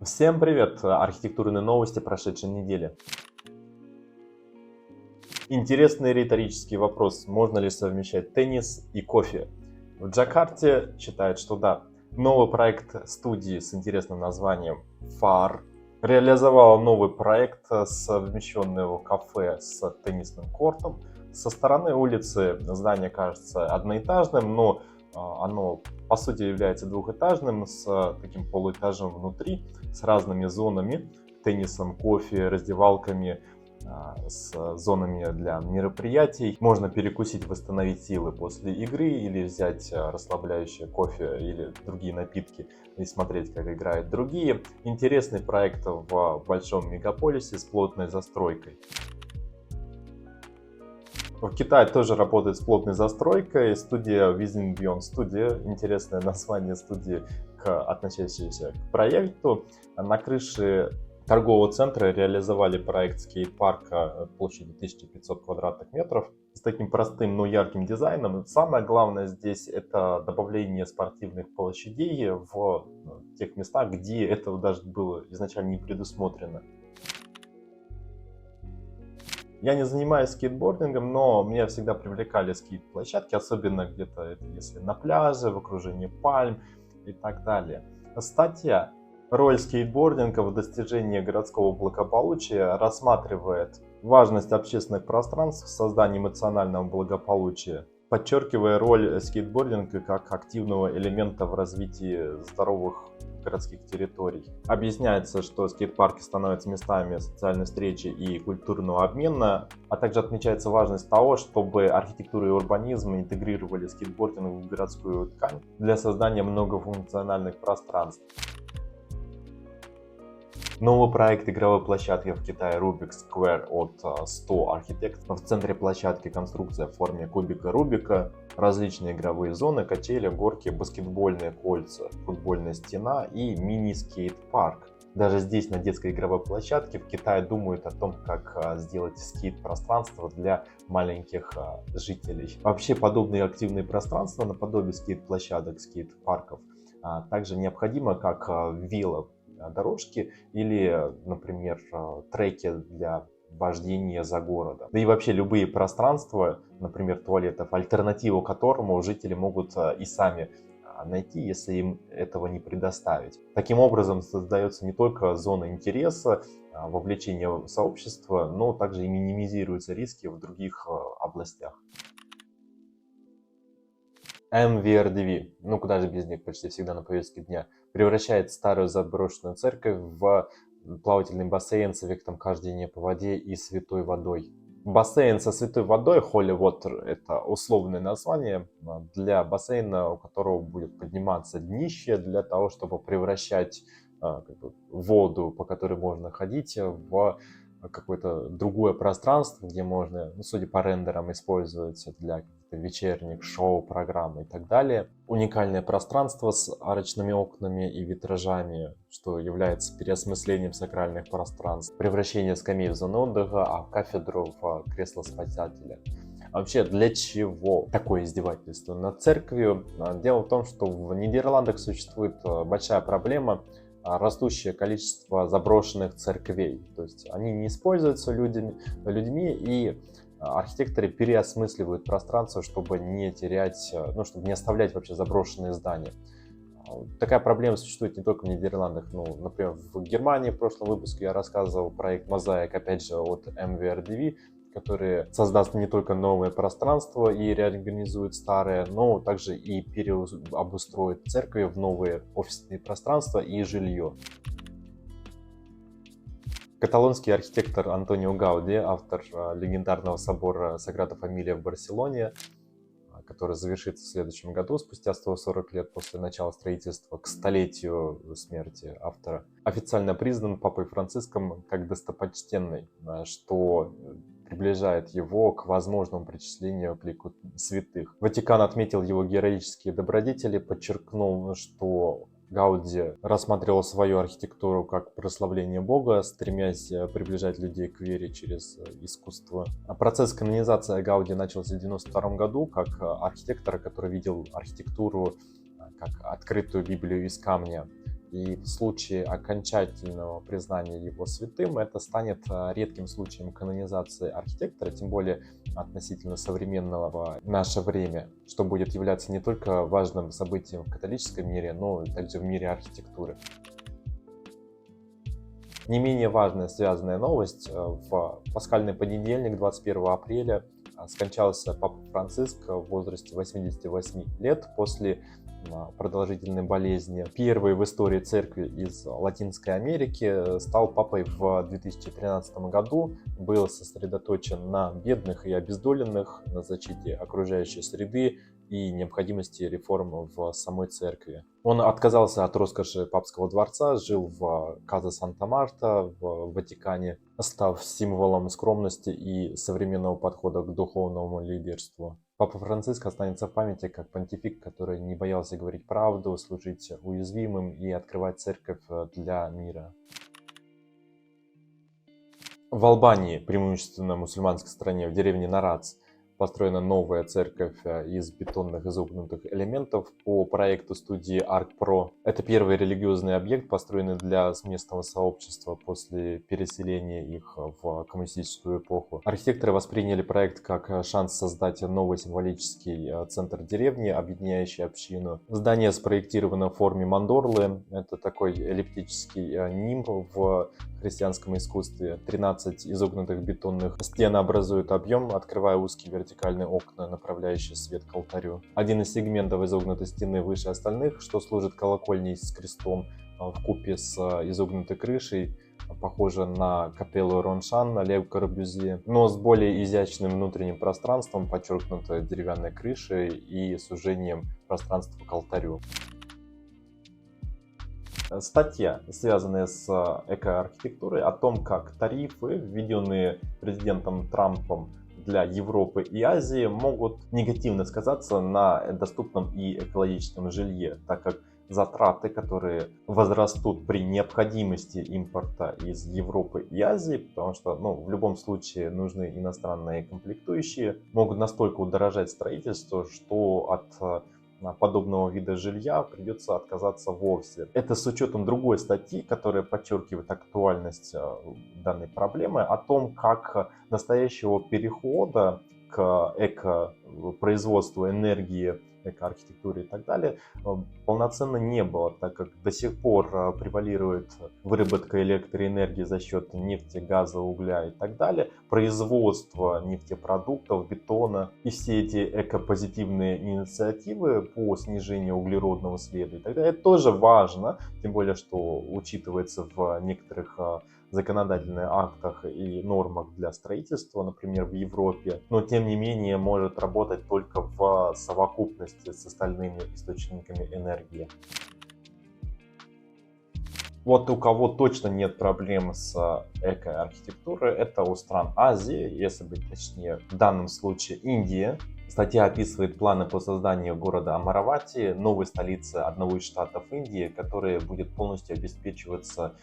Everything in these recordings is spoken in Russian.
Всем привет! Архитектурные новости прошедшей недели. Интересный риторический вопрос: можно ли совмещать теннис и кофе? В Джакарте считают, что да. Новый проект студии с интересным названием FAR реализовал новый проект совмещенного кафе с теннисным кортом. Со стороны улицы здание кажется одноэтажным, но оно по сути является двухэтажным с таким полуэтажем внутри, с разными зонами, теннисом, кофе, раздевалками, с зонами для мероприятий. Можно перекусить, восстановить силы после игры или взять расслабляющее кофе или другие напитки и смотреть, как играют другие. Интересный проект в большом мегаполисе с плотной застройкой. В Китае тоже работает с плотной застройкой. Студия Vision Beyond Studio. Интересное название студии, относящееся к проекту. На крыше торгового центра реализовали проект скейт-парка площадью 1500 квадратных метров с таким простым, но ярким дизайном. Самое главное здесь это добавление спортивных площадей в тех местах, где этого даже было изначально не предусмотрено. Я не занимаюсь скейтбордингом, но меня всегда привлекали скейт-площадки, особенно где-то если на пляже, в окружении пальм и так далее. Статья «Роль скейтбординга в достижении городского благополучия» рассматривает важность общественных пространств в создании эмоционального благополучия, подчеркивая роль скейтбординга как активного элемента в развитии здоровых городских территорий. Объясняется, что скейт-парки становятся местами социальной встречи и культурного обмена, а также отмечается важность того, чтобы архитектура и урбанизм интегрировали скейтбординг в городскую ткань для создания многофункциональных пространств. Новый проект игровой площадки в Китае Rubik Square от 100 Architects. В центре площадки конструкция в форме кубика Рубика, различные игровые зоны, качели, горки, баскетбольные кольца, футбольная стена и мини-скейт-парк. Даже здесь, на детской игровой площадке, в Китае думают о том, как сделать скейт-пространство для маленьких жителей. Вообще, подобные активные пространства наподобие скейт-площадок, скейт-парков также необходимо как велодорожки или, например, треки для вождения за городом. Да и вообще любые пространства, например, туалетов, альтернативу которому жители могут и сами найти, если им этого не предоставить. Таким образом создается не только зона интереса, вовлечения сообщества, но также и минимизируются риски в других областях. MVRDV, ну куда же без них, почти всегда на повестке дня, превращает старую заброшенную церковь в плавательный бассейн с эффектом хождения по воде и святой водой. Бассейн со святой водой, Holy Water, это условное название для бассейна, у которого будет подниматься днище для того, чтобы превращать воду, по которой можно ходить, в какое-то другое пространство, где можно, ну, судя по рендерам, использовать для вечерних шоу, программ и так далее. Уникальное пространство с арочными окнами и витражами, что является переосмыслением сакральных пространств, превращение скамей в зону отдыха, а кафедру в кресло спасателя. Вообще, для чего такое издевательство над церковью? Дело в том, что в Нидерландах существует большая проблема, растущее количество заброшенных церквей. То есть они не используются людьми, и архитекторы переосмысливают пространство, чтобы не терять, ну, чтобы не оставлять вообще заброшенные здания. Такая проблема существует не только в Нидерландах. Ну, например, в Германии в прошлом выпуске я рассказывал проект Mosaic, опять же, от MVRDV, который создаст не только новое пространство и реорганизует старое, но также и переобустроит церкви в новые офисные пространства и жилье. Каталонский архитектор Антонио Гауди, автор легендарного собора Саграда Фамилия в Барселоне, который завершится в следующем году, спустя 140 лет после начала строительства, к столетию смерти автора, официально признан Папой Франциском как достопочтенный, что приближает его к возможному причислению к лику святых. Ватикан отметил его героические добродетели, подчеркнул, что Гауди рассматривал свою архитектуру как прославление Бога, стремясь приближать людей к вере через искусство. Процесс канонизации Гауди начался в 1992 году как архитектора, который видел архитектуру как открытую Библию из камня. И в случае окончательного признания его святым это станет редким случаем канонизации архитектора, тем более относительно современного в наше время, что будет являться не только важным событием в католическом мире, но и также в мире архитектуры. Не менее важная связанная новость. В пасхальный понедельник, 21 апреля, скончался Папа Франциск в возрасте 88 лет после продолжительной болезни. Первый в истории церкви из Латинской Америки стал папой в 2013 году. Был сосредоточен на бедных и обездоленных, на защите окружающей среды и необходимости реформ в самой церкви. Он отказался от роскоши папского дворца, жил в Каза Санта-Марта в Ватикане, став символом скромности и современного подхода к духовному лидерству. Папа Франциск останется в памяти как понтифик, который не боялся говорить правду, служить уязвимым и открывать церковь для мира. В Албании, преимущественно мусульманской стране, в деревне Нарац, построена новая церковь из бетонных изогнутых элементов по проекту студии ArcPro. Это первый религиозный объект, построенный для местного сообщества после переселения их в коммунистическую эпоху. Архитекторы восприняли проект как шанс создать новый символический центр деревни, объединяющий общину. Здание спроектировано в форме мандорлы. Это такой эллиптический нимб в христианском искусстве. 13 изогнутых бетонных стен образуют объем, открывая узкие вертикальные окна, направляющие свет к алтарю. Один из сегментов изогнутой стены выше остальных, что служит колокольней с крестом вкупе с изогнутой крышей, похоже на капеллу Роншан на Ле Корбюзье, но с более изящным внутренним пространством, подчеркнутой деревянной крышей и сужением пространства к алтарю. Статья, связанная с экоархитектурой, о том, как тарифы, введенные президентом Трампом для Европы и Азии, могут негативно сказаться на доступном и экологичном жилье, так как затраты, которые возрастут при необходимости импорта из Европы и Азии, потому что в любом случае нужны иностранные комплектующие, могут настолько удорожать строительство, что от подобного вида жилья придется отказаться вовсе. Это с учетом другой статьи, которая подчеркивает актуальность данной проблемы, о том, как настоящего перехода к экопроизводству энергии, экоархитектуре и так далее полноценно не было, так как до сих пор превалирует выработка электроэнергии за счет нефти, газа, угля и так далее, производство нефтепродуктов, бетона и все эти экопозитивные инициативы по снижению углеродного следа и так далее. Это тоже важно, тем более, что учитывается в некоторых законодательных актах и нормах для строительства, например, в Европе, но тем не менее может работать только в совокупности с остальными источниками энергии. Вот у кого точно нет проблем с экоархитектурой, это у стран Азии, если быть точнее, в данном случае Индия. Статья описывает планы по созданию города Амаравати, новой столицы одного из штатов Индии, которая будет полностью обеспечиваться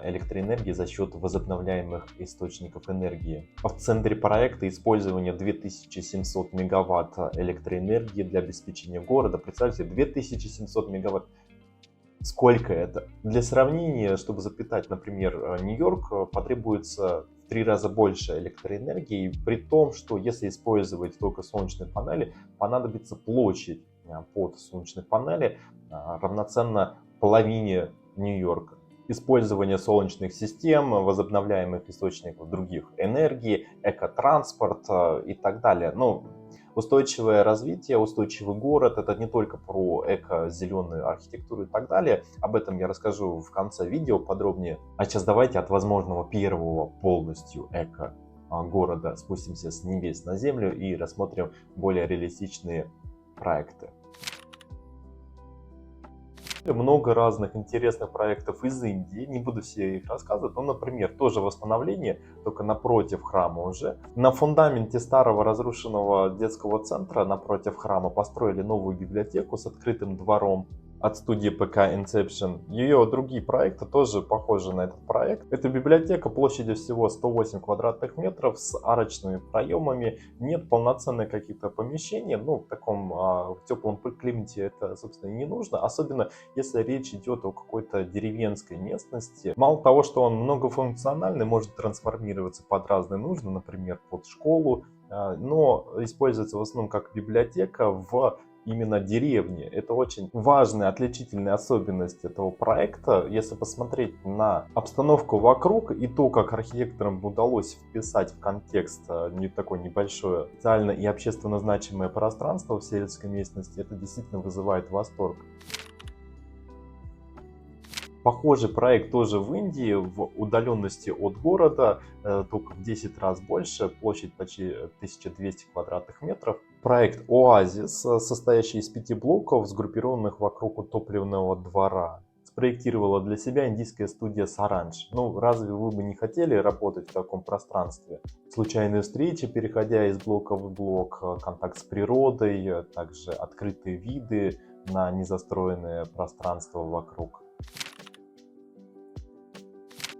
электроэнергии за счет возобновляемых источников энергии. В центре проекта использование 2700 мегаватт электроэнергии для обеспечения города. Представьте, 2700 мегаватт. Сколько это? Для сравнения, чтобы запитать, например, Нью-Йорк, потребуется в 3 раза больше электроэнергии, при том, что если использовать только солнечные панели, понадобится площадь под солнечные панели равноценна половине Нью-Йорка. Использование солнечных систем, возобновляемых источников других энергии, экотранспорт и так далее. Устойчивое развитие, устойчивый город — это не только про эко-зеленую архитектуру и так далее. Об этом я расскажу в конце видео подробнее. А сейчас давайте от возможного первого полностью эко-города спустимся с небес на землю и рассмотрим более реалистичные проекты. Много разных интересных проектов из Индии, не буду все их рассказывать, но, например, тоже восстановление, только напротив храма уже. На фундаменте старого разрушенного детского центра напротив храма построили новую библиотеку с открытым двором. от студии ПК Inception. Ее другие проекты тоже похожи на этот проект. Это библиотека площадью всего 108 квадратных метров с арочными проемами. Нет полноценных каких-то помещений. Ну, в таком в теплом климате это, собственно, не нужно. Особенно, если речь идет о какой-то деревенской местности. Мало того, что он многофункциональный, может трансформироваться под разные нужды, например, под школу, но используется в основном как библиотека в именно деревни. Это очень важная отличительная особенность этого проекта. Если посмотреть на обстановку вокруг и то, как архитекторам удалось вписать в контекст не такое небольшое социально и общественно значимое пространство в сельской местности, это действительно вызывает восторг. Похожий проект тоже в Индии, в удаленности от города, только в 10 раз больше, площадь почти 1200 квадратных метров. Проект «Оазис», состоящий из 5 блоков, сгруппированных вокруг топливного двора, спроектировала для себя индийская студия Саранж. Ну, разве вы бы не хотели работать в таком пространстве? Случайные встречи, переходя из блока в блок, контакт с природой, также открытые виды на незастроенное пространство вокруг.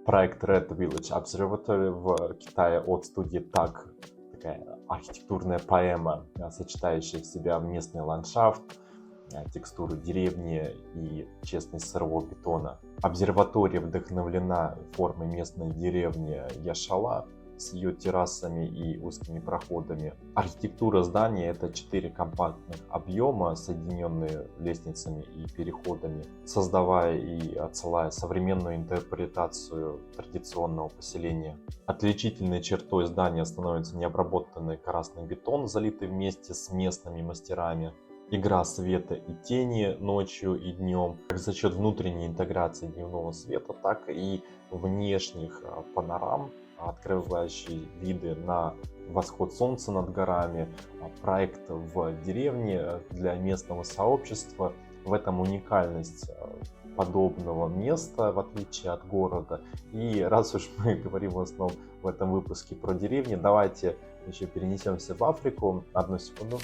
Проект Red Village Observatory в Китае от студии TAG. Такая архитектурная поэма, сочетающая в себя местный ландшафт, текстуру деревни и честность сырого бетона. Обсерватория вдохновлена формой местной деревни Яшала с ее террасами и узкими проходами. Архитектура здания — это 4 компактных объема, соединенные лестницами и переходами, создавая и отсылая современную интерпретацию традиционного поселения. Отличительной чертой здания становится необработанный красный бетон, залитый вместе с местными мастерами. Игра света и тени ночью и днем, как за счет внутренней интеграции дневного света, так и внешних панорам, открывающие виды на восход солнца над горами. Проект в деревне для местного сообщества. В этом уникальность подобного места, в отличие от города. И раз уж мы говорим в основном в этом выпуске про деревни, давайте еще перенесемся в Африку. Одну секунду.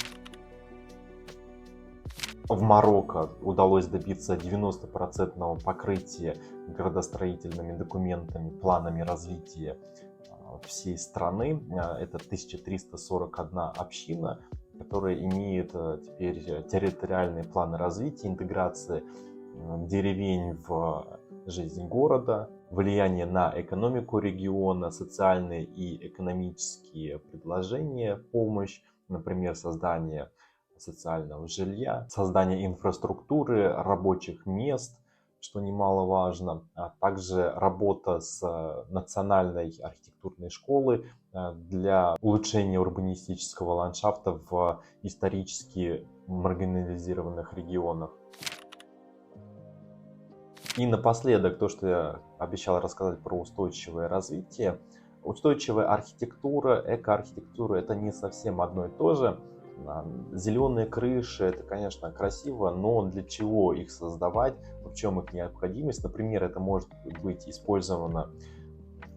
В Марокко удалось добиться 90% покрытия градостроительными документами, планами развития всей страны. Это 1341 община, которая имеет теперь территориальные планы развития, интеграции деревень в жизнь города, влияние на экономику региона, социальные и экономические предложения, помощь, например, создание социального жилья, создание инфраструктуры, рабочих мест, что немаловажно, а также работа с национальной архитектурной школой для улучшения урбанистического ландшафта в исторически маргинализированных регионах. И напоследок, то, что я обещал рассказать про устойчивое развитие. Устойчивая архитектура, экоархитектура — это не совсем одно и то же. Зеленые крыши — это, конечно, красиво, но для чего их создавать, в чем их необходимость? Например, это может быть использовано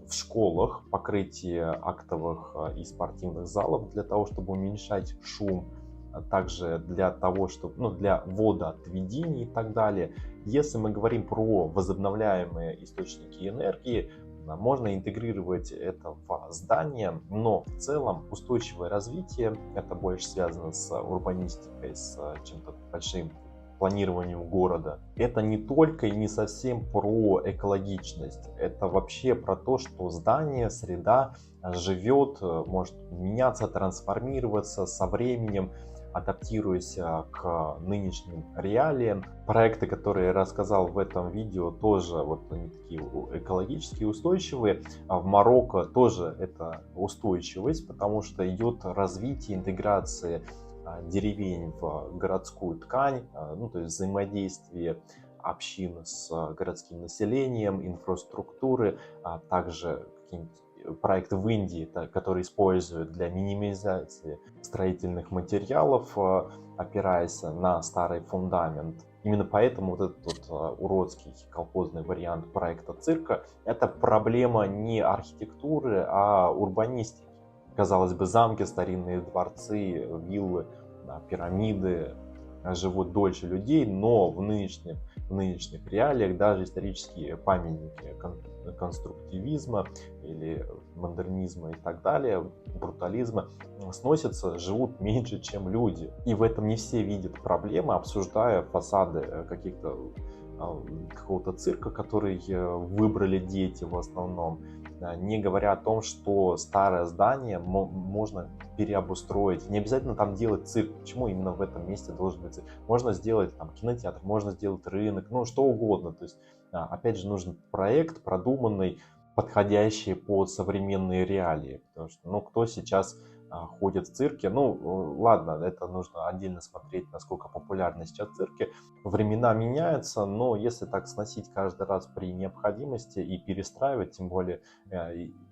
в школах, покрытие актовых и спортивных залов для того, чтобы уменьшать шум, а также для того, чтобы, для водоотведения и так далее. Если мы говорим про возобновляемые источники энергии, можно интегрировать это в здание, но в целом устойчивое развитие — это больше связано с урбанистикой, с чем-то большим планированием города. Это не только и не совсем про экологичность, это вообще про то, что здание, среда живет, может меняться, трансформироваться со временем, адаптируясь к нынешним реалиям. Проекты, которые я рассказал в этом видео, тоже вот они такие экологически устойчивые. А в Марокко тоже это устойчивость, потому что идет развитие интеграции деревень в городскую ткань, то есть взаимодействие общин с городским населением, инфраструктуры, а также какие-нибудь проект в Индии, который используют для минимизации строительных материалов, опираясь на старый фундамент. Именно поэтому вот этот уродский колхозный вариант проекта цирка — это проблема не архитектуры, а урбанистики. Казалось бы, замки, старинные дворцы, виллы, пирамиды, живут дольше людей, но в нынешних реалиях даже исторические памятники конструктивизма или модернизма и так далее, брутализма, сносятся, живут меньше, чем люди. И в этом не все видят проблемы, обсуждая фасады какого-то цирка, который выбрали дети в основном, не говоря о том, что старое здание можно переобустроить. Не обязательно там делать цирк. Почему именно в этом месте должен быть цирк? Можно сделать там кинотеатр, можно сделать рынок, ну что угодно. То есть, опять же, нужен проект продуманный, подходящий под современные реалии. Потому что, ну, кто сейчас ходит в цирке, ну, ладно, это нужно отдельно смотреть, насколько популярны сейчас цирки. Времена меняются, но если так сносить каждый раз при необходимости и перестраивать, тем более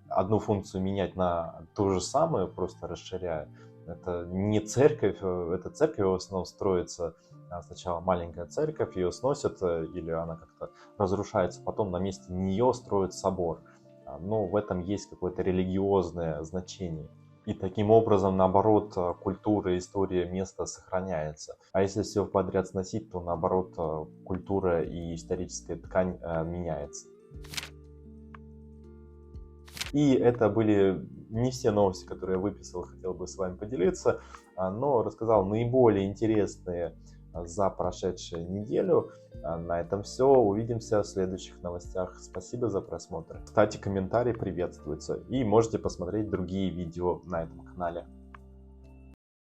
одну функцию менять на ту же самую, просто расширяя, это не церковь, это церковь в основном строится. Сначала маленькая церковь, ее сносят, или она как-то разрушается, потом на месте нее строят собор. Но в этом есть какое-то религиозное значение. И таким образом, наоборот, культура, история места сохраняется. А если все подряд сносить, то наоборот, культура и историческая ткань меняется. И это были не все новости, которые я выписал, хотел бы с вами поделиться, но рассказал наиболее интересные за прошедшую неделю. На этом все. Увидимся в следующих новостях. Спасибо за просмотр. Кстати, комментарии приветствуются. И можете посмотреть другие видео на этом канале.